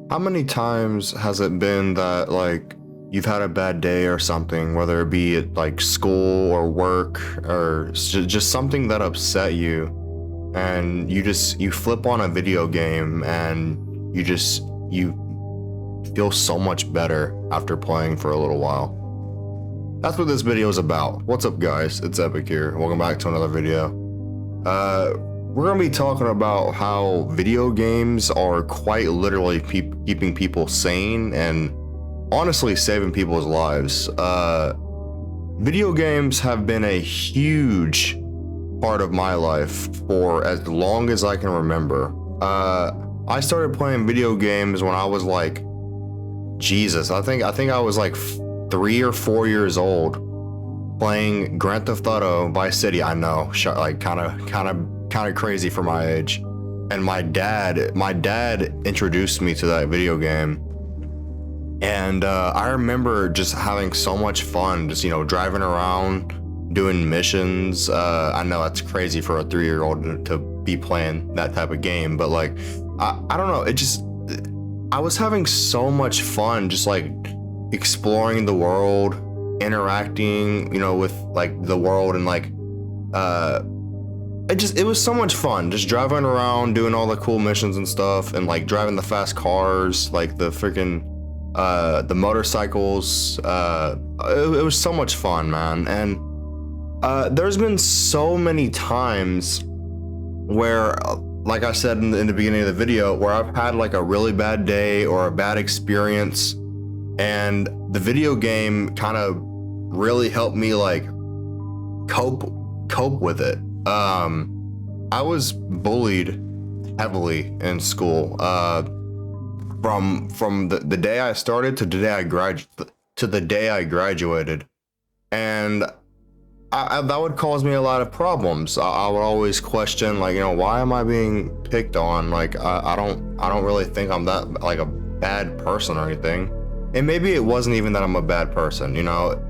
How many times has it been that like you've had a bad day or something, whether it be at like school or work or just something that upset you, and you flip on a video game and you feel so much better after playing for a little while. That's what this video is about. What's up, guys? It's Epic here. Welcome back to another video. We're gonna be talking about how video games are quite literally keeping people sane and honestly saving people's lives. Video games have been a huge part of my life for as long as I can remember. I started playing video games when I was like, Jesus, I think I was like 3 or 4 years old, playing Grand Theft Auto Vice City. I know, like kind of crazy for my age. And my dad introduced me to that video game, and I remember just having so much fun, just driving around, doing missions. I know that's crazy for a 3-year-old to be playing that type of game, but like I don't know, I was having so much fun just like exploring the world, interacting with like the world, and like it was so much fun just driving around, doing all the cool missions and stuff, and like driving the fast cars, like the freaking the motorcycles. It was so much fun, man. And there's been so many times where, like I said in the beginning of the video, where I've had like a really bad day or a bad experience, and the video game kind of really helped me like cope with it. I was bullied heavily in school, from the day I started to the day I graduated, and that would cause me a lot of problems. I would always question, like, why am I being picked on? Like, I don't really think I'm that like a bad person or anything. And maybe it wasn't even that I'm a bad person,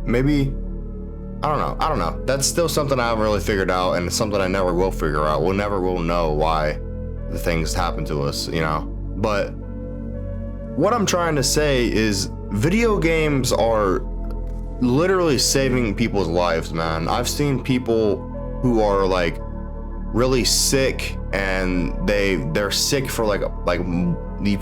maybe, I don't know. That's still something I haven't really figured out, and it's something I never will figure out. We'll never will know why the things happen to us, But what I'm trying to say is video games are literally saving people's lives, man. I've seen people who are like really sick, and they're sick for like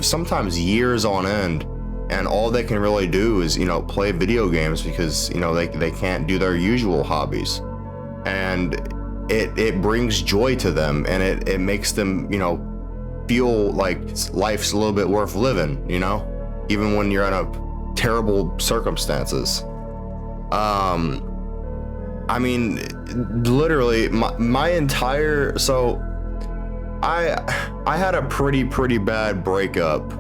sometimes years on end, and all they can really do is play video games because they can't do their usual hobbies, and it brings joy to them, and it makes them feel like life's a little bit worth living, even when you're in a terrible circumstances. I mean, literally my entire, so I had a pretty bad breakup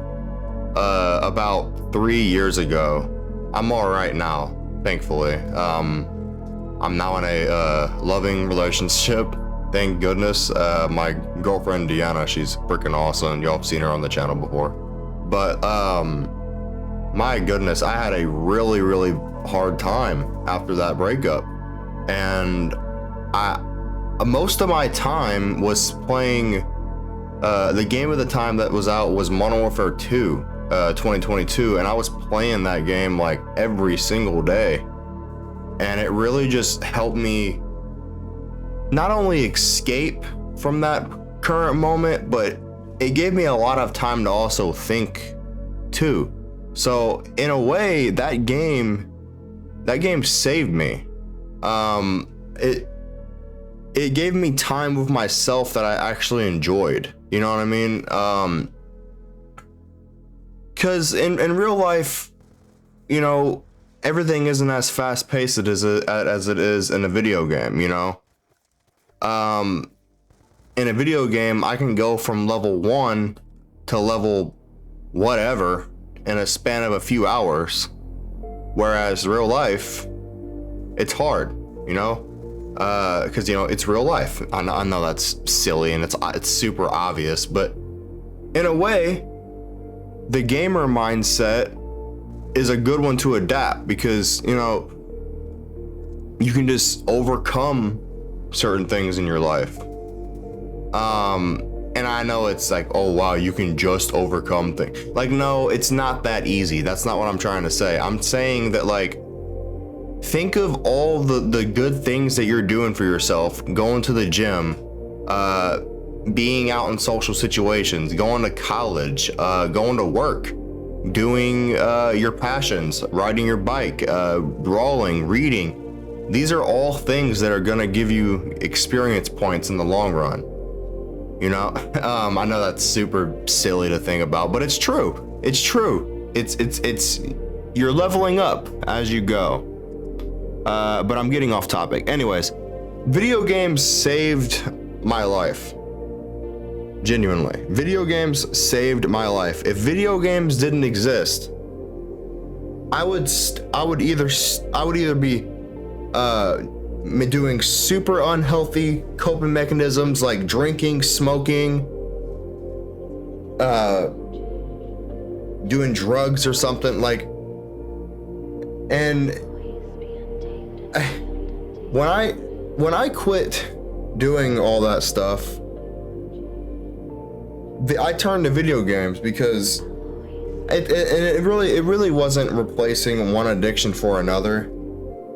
about 3 years ago. I'm all right now, thankfully. I'm now in a loving relationship, thank goodness. My girlfriend Deanna, she's freaking awesome. Y'all have seen her on the channel before. But my goodness, I had a really hard time after that breakup, and most of my time was playing the game of the time that was out was Modern Warfare 2 2022, and I was playing that game like every single day, and it really just helped me not only escape from that current moment, but it gave me a lot of time to also think too. So in a way, that game saved me. It gave me time with myself that I actually enjoyed. You know what I mean? Because in real life, everything isn't as fast paced as it is in a video game. In a video game, I can go from level 1 to level whatever in a span of a few hours, whereas real life, it's hard, because it's real life. I know that's silly and it's super obvious, but in a way, the gamer mindset is a good one to adapt, because you can just overcome certain things in your life. And I know it's like, oh wow, you can just overcome things. Like, no, it's not that easy. That's not what I'm trying to say. I'm saying that, like, think of all the good things that you're doing for yourself, going to the gym, being out in social situations, going to college, going to work, doing your passions, riding your bike, drawing, reading. These are all things that are gonna give you experience points in the long run. You know, I know that's super silly to think about, but it's true. It's true. It's you're leveling up as you go. But I'm getting off topic. Anyways, video games saved my life. Genuinely, video games saved my life. If video games didn't exist, I would either be doing super unhealthy coping mechanisms like drinking, smoking, doing drugs or something, like. And when I quit doing all that stuff, I turned to video games because it really wasn't replacing one addiction for another.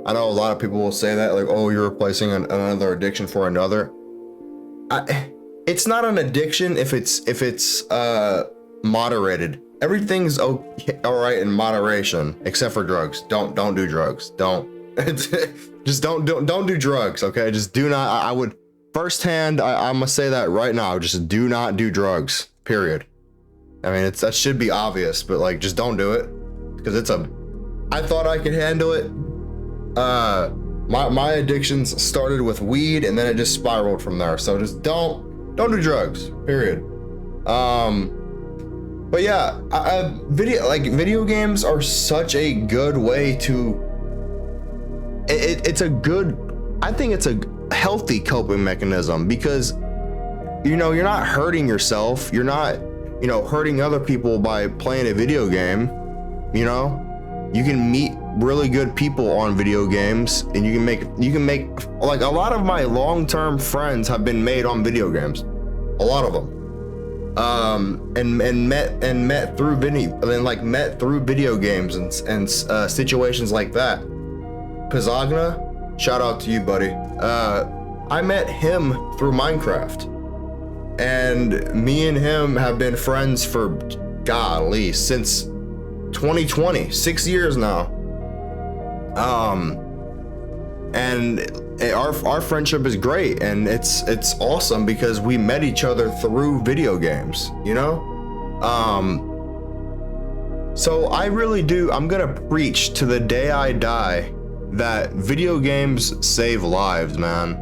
I know a lot of people will say that, like, oh, you're replacing another addiction for another. It's not an addiction if it's moderated. Everything's okay, all right in moderation, except for drugs. Don't do drugs. Just don't do drugs. Okay, just do not. I would firsthand. I'm gonna say that right now. Just do not do drugs. Period. I mean, that should be obvious, but like, just don't do it because I thought I could handle it. My addictions started with weed and then it just spiraled from there. So just don't do drugs, period. But yeah, video games are such a good way to, I think it's a healthy coping mechanism because, you know, you're not hurting yourself. You're not, you know, hurting other people by playing a video game. You know, you can meet really good people on video games and you can make like a lot of my long-term friends have been made on video games, a lot of them, and met through video games and situations like that. Pizagna, shout out to you, buddy. I met him through Minecraft, and me and him have been friends for golly since 2020, 6 years now. And our friendship is great, and it's awesome because we met each other through video games, you know? So I really do, I'm gonna preach to the day I die that video games save lives, man.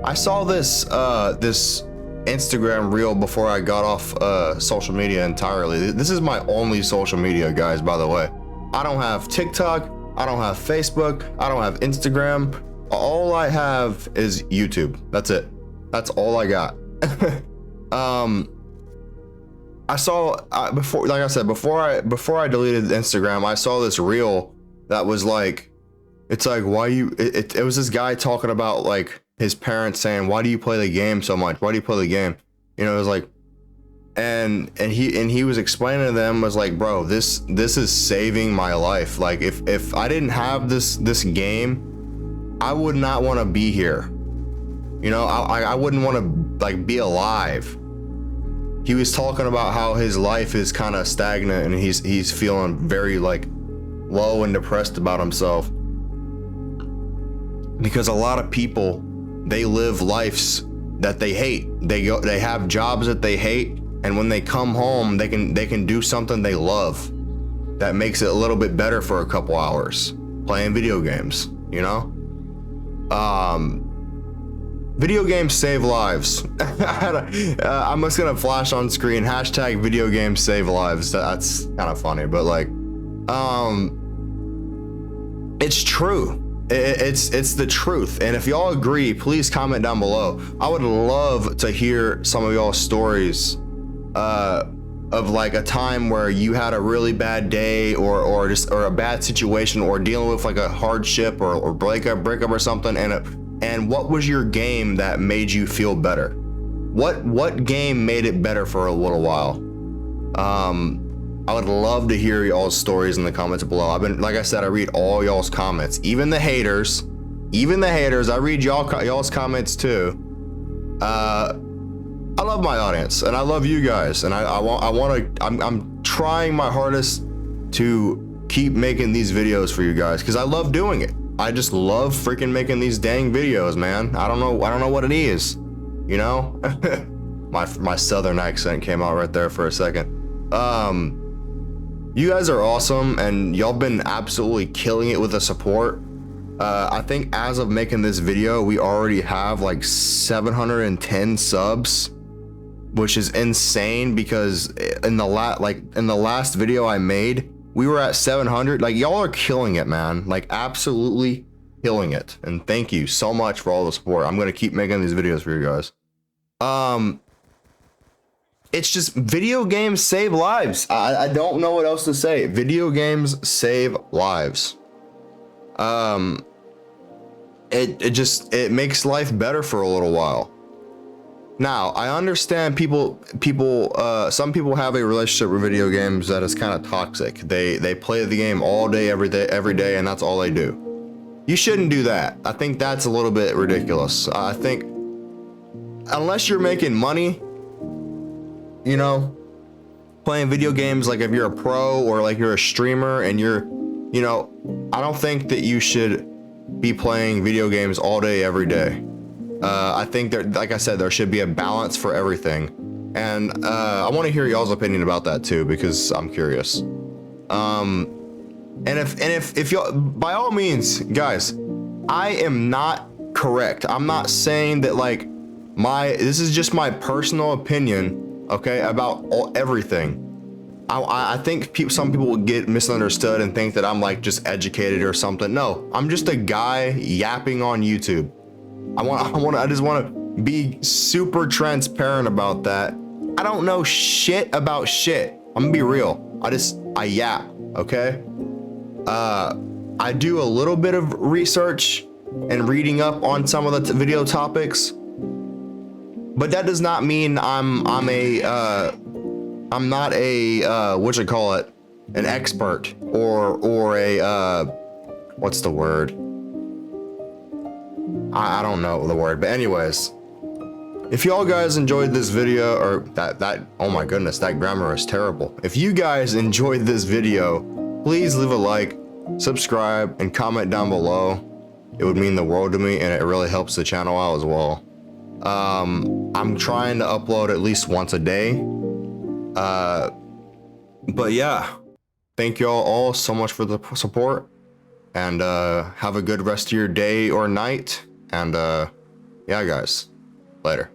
I saw this Instagram reel before I got off social media entirely. This is my only social media, guys, by the way. I don't have TikTok, I don't have Facebook, I don't have Instagram. All I have is YouTube. That's it. That's all I got. I saw before, like I said, before I deleted Instagram, I saw this reel that was like, it's like, why you? It was this guy talking about like his parents saying, why do you play the game so much? Why do you play the game? You know, it was like, and he was explaining to them, was like, bro, this is saving my life. Like if I didn't have this game, I would not want to be here. You know, I wouldn't want to like be alive. He was talking about how his life is kind of stagnant and he's feeling very like low and depressed about himself because a lot of people, they live lives that they hate. They have jobs that they hate, and when they come home, they can do something they love that makes it a little bit better for a couple hours playing video games, you know? Video games save lives. I'm just gonna flash on screen hashtag video games save lives. That's kind of funny, but like, it's true. It's the truth. And if y'all agree, please comment down below. I would love to hear some of y'all's stories of like a time where you had a really bad day or a bad situation or dealing with like a hardship or breakup or something, and what was your game that made you feel better? what game made it better for a little while? I would love to hear y'all's stories in the comments below. Like I said, I read all y'all's comments, even the haters. I read y'all's comments too. I love my audience and I love you guys, and I'm trying my hardest to keep making these videos for you guys because I love doing it. I just love freaking making these dang videos, man. I don't know what it is, you know. my southern accent came out right there for a second. You guys are awesome, and y'all been absolutely killing it with the support. I think as of making this video, we already have like 710 subs, which is insane because in the last video I made, we were at 700. Like, y'all are killing it, man. Like, absolutely killing it. And thank you so much for all the support. I'm gonna keep making these videos for you guys. It's just video games save lives. I don't know what else to say. Video games save lives. It makes life better for a little while. Now, I understand some people have a relationship with video games that is kind of toxic. They play the game all day, every day, and that's all they do. You shouldn't do that. I think that's a little bit ridiculous. I think unless you're making money, you know, playing video games, like if you're a pro or like you're a streamer and you're, you know, I don't think that you should be playing video games all day, every day. I think that, like I said, there should be a balance for everything. And I want to hear y'all's opinion about that too, because I'm curious. And if y'all, by all means, guys, I am not correct. I'm not saying that like this is just my personal opinion. Okay, about everything. I think some people will get misunderstood and think that I'm like just educated or something. No, I'm just a guy yapping on YouTube. I just want to be super transparent about that. I don't know shit about shit. I'm gonna be real. I yap. Okay. I do a little bit of research and reading up on some of the video topics. But that does not mean I'm not a an expert or a what's the word? I don't know the word, but anyways, if y'all guys enjoyed this video, or that oh my goodness, that grammar is terrible. If you guys enjoyed this video, please leave a like, subscribe, and comment down below. It would mean the world to me, and it really helps the channel out as well. I'm trying to upload at least once a day. But yeah, thank y'all all so much for the support, and have a good rest of your day or night. And yeah, guys, later.